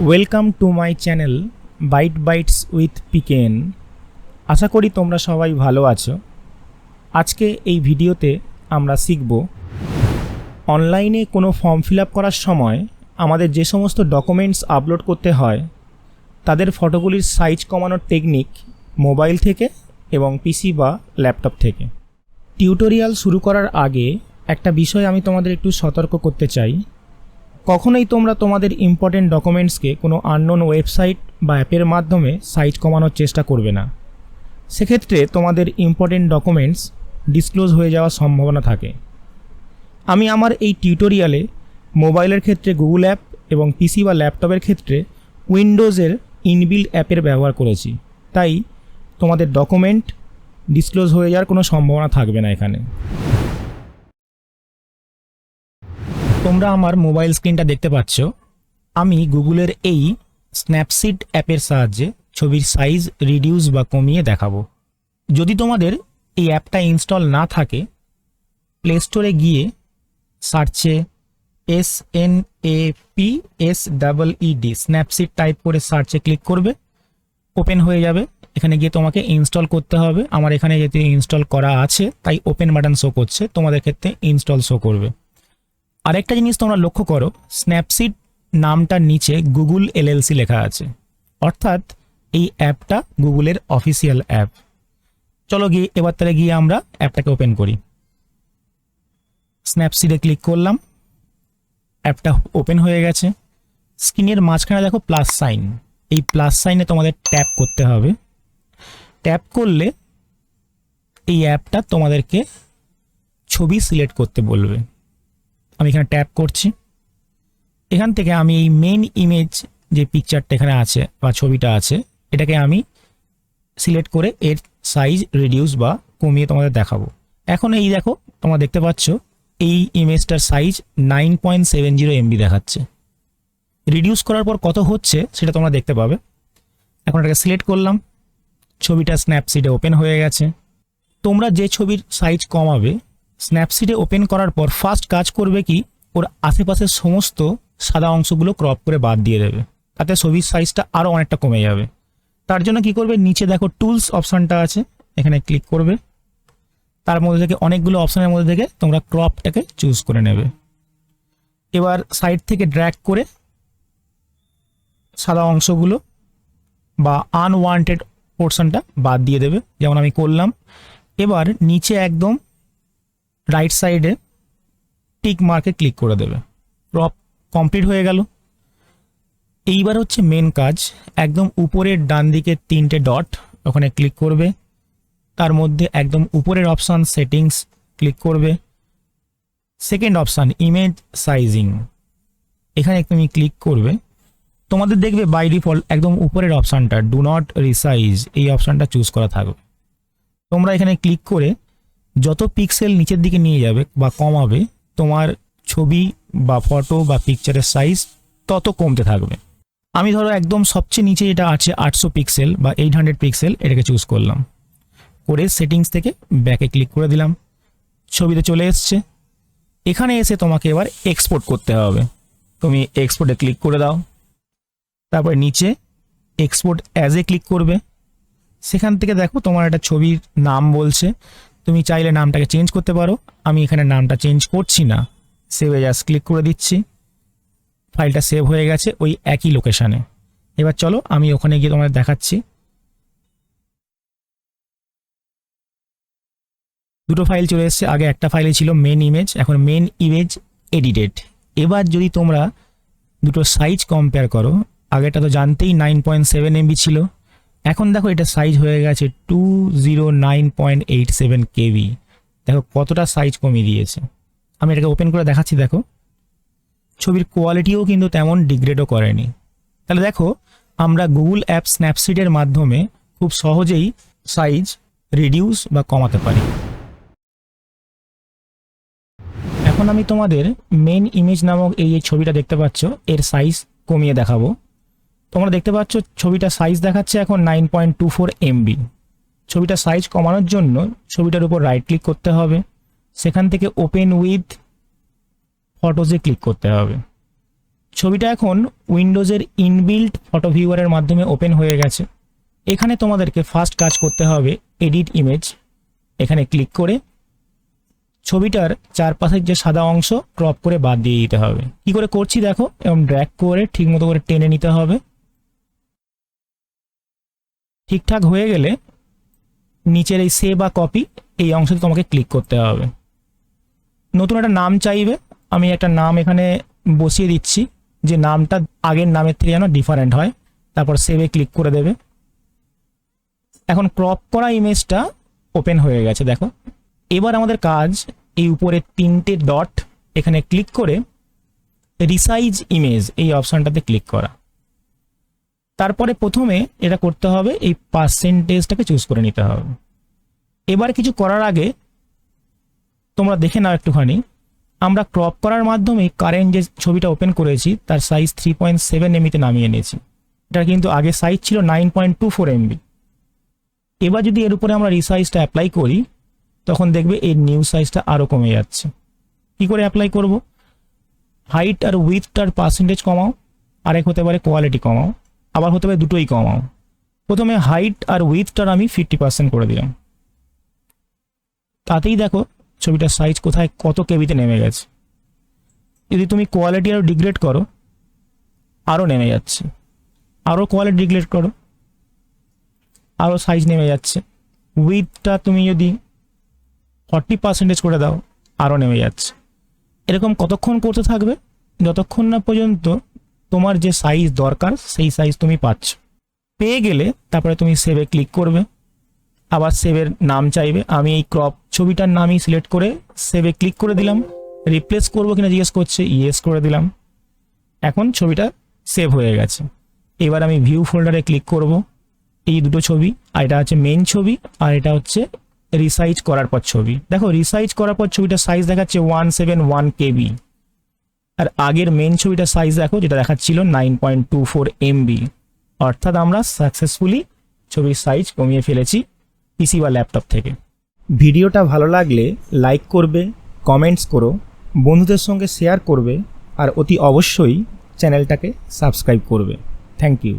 Welcome to my channel byte bytes with পিকেন। আশা করি তোমরা সবাই ভালো আছো। আজকে এই ভিডিওতে আমরা শিখব অনলাইনে কোনো ফর্ম ফিল আপ করার সময় আমাদের যে সমস্ত ডকুমেন্টস আপলোড করতে হয় তাদের ফটোগুলির সাইজ কমানোর টেকনিক মোবাইল থেকে এবং পিসি বা ল্যাপটপ থেকে। টিউটোরিয়াল শুরু করার আগে একটা বিষয় আমি তোমাদের একটু সতর্ক করতে চাই। কখনোই তোমরা তোমাদের ইম্পর্টেন্ট ডকুমেন্টসকে কোনো আননোন ওয়েবসাইট বা অ্যাপের মাধ্যমে সাইজ কমানোর চেষ্টা করবে না। সেক্ষেত্রে তোমাদের ইম্পর্টেন্ট ডকুমেন্টস ডিসক্লোজ হয়ে যাওয়ার সম্ভাবনা থাকে। আমি আমার এই টিউটোরিয়ালে মোবাইলের ক্ষেত্রে গুগল অ্যাপ এবং পিসি বা ল্যাপটপের ক্ষেত্রে উইন্ডোজের ইনবিল্ট অ্যাপের ব্যবহার করেছি, তাই তোমাদের ডকুমেন্ট ডিসক্লোজ হয়ে যাওয়ার কোনো সম্ভাবনা থাকবে না এখানে। তোমরা আমার মোবাইল স্ক্রিনটা দেখতে পাচ্ছ। আমি গুগলের এই স্ন্যাপসিড অ্যাপের সাহায্যে ছবির সাইজ রিডিউস বা কমিয়ে দেখাবো। যদি তোমাদের এই অ্যাপটা ইনস্টল না থাকে, প্লে স্টোরে গিয়ে সার্চে SNAPSEED স্ন্যাপসিড টাইপ করে সার্চে ক্লিক করবে, ওপেন হয়ে যাবে। এখানে গিয়ে তোমাকে ইনস্টল করতে হবে। আমার এখানে যেহেতু ইনস্টল করা আছে তাই ওপেন বাটন শো করছে, তোমাদের ক্ষেত্রে ইনস্টল শো করবে। আরেকটা জিনিস তোমরা লক্ষ্য করো, স্ন্যাপসিড নামটার নিচে গুগল LLC লেখা আছে, অর্থাৎ এই অ্যাপটা গুগলের অফিসিয়াল অ্যাপ। চলো এবার তাহলে গিয়ে আমরা অ্যাপটাকে ওপেন করি। স্ন্যাপসিডে ক্লিক করলাম, অ্যাপটা ওপেন হয়ে গেছে। স্ক্রিনের মাঝখানে দেখো প্লাস সাইন, এই প্লাস সাইনে তোমাদের ট্যাপ করতে হবে। ট্যাপ করলে এই অ্যাপটা তোমাদেরকে ছবি সিলেক্ট করতে বলবে। আমি এখানে ট্যাপ করছি। এখান থেকে আমি এই মেন ইমেজ যে পিকচারটা এখানে আছে বা ছবিটা আছে, এটাকে আমি সিলেক্ট করে এর সাইজ রিডিউস বা কমিয়ে তোমাদের দেখাবো। এখন এই দেখো, তোমরা দেখতে পাচ্ছ এই ইমেজটার সাইজ 9.70 MB দেখাচ্ছে। রিডিউস করার পর কত হচ্ছে সেটা তোমরা দেখতে পাবে। এখন এটাকে সিলেক্ট করলাম, ছবিটা স্ন্যাপসিডে ওপেন হয়ে গেছে। তোমরা যে ছবির সাইজ কমাবে, স্ন্যাপসিডে ওপেন করার পর ফার্স্ট কাজ করবে কি, ওর আশেপাশের সমস্ত সাদা অংশগুলো ক্রপ করে বাদ দিয়ে দেবে, তাতে ছবির সাইজটা আরও অনেকটা কমে যাবে। তার জন্য কি করবে, নিচে দেখো টুলস অপশানটা আছে, এখানে ক্লিক করবে। তার মধ্যে থেকে অনেকগুলো অপশানের মধ্যে থেকে তোমরা ক্রপটাকে চুজ করে নেবে। এবার সাইড থেকে ড্র্যাগ করে সাদা অংশগুলো বা আনওয়ান্টেড পোর্শনটা বাদ দিয়ে দেবে, যেমন আমি করলাম। এবার নিচে একদম রাইট সাইডে টিক মার্কে ক্লিক করে দেবে, ক্রপ কমপ্লিট হয়ে গেল। এইবার হচ্ছে মেন কাজ, একদম উপরের ডান দিকে 3টে ডট, ওখানে ক্লিক করবে। তার মধ্যে একদম উপরের অপশান সেটিংস ক্লিক করবে। সেকেন্ড অপশান ইমেজ সাইজিং, এখানে তুমি ক্লিক করবে। তোমাদের দেখবে বাই ডিফল্ট একদম উপরের অপশানটা ডু নট রিসাইজ, এই অপশানটা চুজ করা থাকবে। তোমরা এখানে ক্লিক করে যত পিক্সেল নিচের দিকে নিয়ে যাবে বা কমাবে, তোমার ছবি বা ফটো বা পিকচারের সাইজ তত কমতে থাকবে। আমি ধরো একদম সবচেয়ে নিচে যেটা আছে 800 পিক্সেল বা 800 পিক্সেল, এটাকে চুজ করলাম। করে সেটিংস থেকে ব্যাকে ক্লিক করে দিলাম, ছবিতে চলে এসছে। এখানে এসে তোমাকে এবার এক্সপোর্ট করতে হবে। তুমি এক্সপোর্টে ক্লিক করে দাও, তারপরে নিচে এক্সপোর্ট অ্যাজ এ ক্লিক করবে। সেখান থেকে দেখো তোমার একটা ছবির নাম বলছে, তুমি চাইলে নামটাকে চেঞ্জ করতে পারো। আমি এখানে নামটা চেঞ্জ করছি না, সেভ অ্যাজ ক্লিক করে দিচ্ছি। ফাইলটা সেভ হয়ে গেছে ওই একই লোকেশানে। এবার চলো আমি ওখানে গিয়ে তোমাদের দেখাচ্ছি। দুটো ফাইল চলে এসছে, আগে একটা ফাইলে ছিল মেন ইমেজ, এখন মেন ইমেজ এডিটেড। এবার যদি তোমরা দুটো সাইজ কম্পেয়ার করো, আগেটা তো জানতেই 9.7 MB ছিল, এখন দেখো এটা সাইজ হয়ে গেছে 209.87 KB। দেখো কতটা সাইজ কমিয়ে দিয়েছে। আমি এটাকে ওপেন করে দেখাচ্ছি। দেখো ছবির কোয়ালিটিও কিন্তু তেমন ডিগ্রেডও করেনি। তাহলে দেখো আমরা গুগল অ্যাপ স্ন্যাপসিডের মাধ্যমে খুব সহজেই সাইজ রিডিউস বা কমাতে পারি। এখন আমি তোমাদের মেন ইমেজ নামক এই ছবিটা দেখতে পাচ্ছ, এর সাইজ কমিয়ে দেখাবো। তোমরা দেখতে পাচ্ছ ছবিটা সাইজ দেখাচ্ছে এখন 9.24 MB। ছবিটা সাইজ কমানোর জন্য ছবিটার উপর রাইট ক্লিক করতে হবে, সেখান থেকে ওপেন উইথ ফটোজে ক্লিক করতে হবে। ছবিটা এখন উইন্ডোজের ইনবিল্ট ফটো ভিউয়ারের মাধ্যমে ওপেন হয়ে গেছে। এখানে তোমাদেরকে ফার্স্ট কাজ করতে হবে এডিট ইমেজ, এখানে ক্লিক করে ছবিটার চারপাশের যে সাদা অংশ ক্রপ করে বাদ দিয়ে দিতে হবে। কি করে করছি দেখো, এবং ড্র্যাগ করে ঠিকমতো করে টেনে নিতে হবে। ঠিকঠাক হয়ে গেলে নিচের এই সেভ বা কপি এই অংশে তোমাকে ক্লিক করতে হবে। নতুন একটা নাম চাইবে, আমি একটা নাম এখানে বসিয়ে দিচ্ছি, যে নামটা আগের নামের থেকে যেন ডিফারেন্ট হয়। তারপর সেভে ক্লিক করে দেবে। এখন ক্রপ করা ইমেজটা ওপেন হয়ে গেছে দেখো। এবার আমাদের কাজ এই উপরে 3টে ডট এখানে ক্লিক করে রিসাইজ ইমেজ এই অপশনটাতে ক্লিক করা। তারপরে প্রথমে এটা করতে হবে, এই পার্সেন্টেজটাকে চুজ করে নিতে হবে। এবার কিছু করার আগে তোমরা দেখে নাও একটুখানি, আমরা ক্রপ করার মাধ্যমে কারেন্ট যে ছবিটা ওপেন করেছি তার সাইজ 3.7 MB নামিয়ে নিয়েছি। এটা কিন্তু আগে সাইজ ছিল 9.24 MB। এবার যদি এর উপরে আমরা রিসাইজটা অ্যাপ্লাই করি তখন দেখবে এর নিউ সাইজটা আরও কমে যাচ্ছে। কি করে অ্যাপ্লাই করব? হাইট আর উইথটার পার্সেন্টেজ কমাও, আরেক হতে পারে কোয়ালিটি কমাও, আবার হতে পারে দুটোই কমাও। প্রথমে হাইট আর উইথটার আমি 50% করে দিলাম। তাতেই দেখো ছবিটার সাইজ কোথায় কত কেবিতে নেমে গেছে। যদি তুমি কোয়ালিটি আরও ডিগ্রেড করো আরও নেমে যাচ্ছে, আরও কোয়ালিটি ডিগ্রেড করো আরও সাইজ নেমে যাচ্ছে। উইথটা তুমি যদি 40% করে দাও আরও নেমে যাচ্ছে। এরকম কতক্ষণ করতে থাকবে? যতক্ষণ না পর্যন্ত তোমার যে সাইজ দরকার সেই সাইজ তুমি পাচ্ছ। পেয়ে গেলে তারপরে তুমি সেভে ক্লিক করবে, আবার সেভের নাম চাইবে। আমি এই ক্রপ ছবিটার নামই সিলেক্ট করে সেভে ক্লিক করে দিলাম। রিপ্লেস করবো কিনা জিজ্ঞেস করছে, ইয়েস করে দিলাম। এখন ছবিটা সেভ হয়ে গেছে। এবার আমি ভিউ ফোল্ডারে ক্লিক করব। এই দুটো ছবি, আর এটা হচ্ছে মেইন ছবি, আর এটা হচ্ছে রিসাইজ করার পর ছবি। দেখো রিসাইজ করার পর ছবিটার সাইজ দেখাচ্ছে 171 KB, আর আগের মেইন ছবিটার সাইজ দেখো যেটা দেখাচ্ছিল 9.24 MB। অর্থাৎ আমরা সাকসেসফুলি ছবির সাইজ কমিয়ে ফেলেছি পিসি বা ল্যাপটপ থেকে। ভিডিওটা ভালো লাগলে লাইক করবে, কমেন্টস করো, বন্ধুদের সঙ্গে শেয়ার করবে, আর অতি অবশ্যই চ্যানেলটাকে সাবস্ক্রাইব করবে। Thank you.